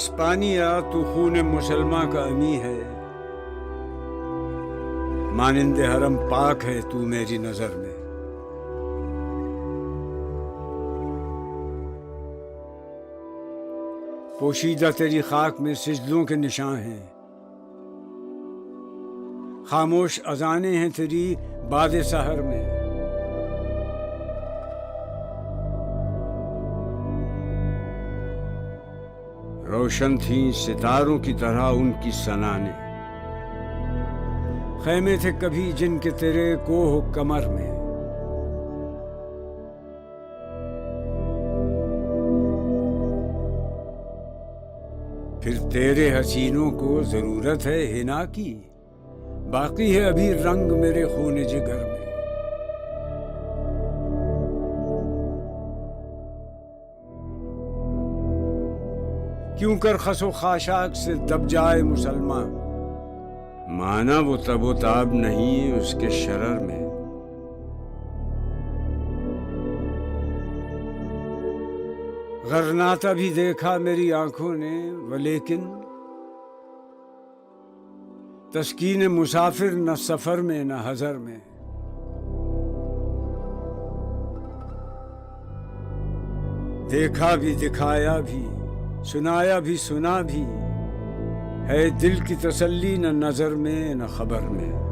Hispania तू खून मुसलमान का अमी है, मानिंदे हरम पाक है तू मेरी नजर में। पोशीदा तेरी खाक में सिजदों के निशान हैं, खामोश अजाने हैं तेरी बादे सहर में। रोशन थी सितारों की तरह उनकी सनाने, खैमे थे कभी जिनके तेरे कोह कमर में। फिर तेरे हसीनों को जरूरत है हिना की, बाकी है अभी रंग मेरे खून जिगर में। क्यों कर खसो खाशाक से दब जाए मुसलमान, माना वो तबो ताब नहीं उसके शरर में। गरनाता भी देखा मेरी आंखों ने वलेकिन, तस्कीन मुसाफिर न सफर में न हजर में। देखा भी दिखाया भी सुनाया भी सुना भी, है दिल की तसल्ली न नजर में न खबर में।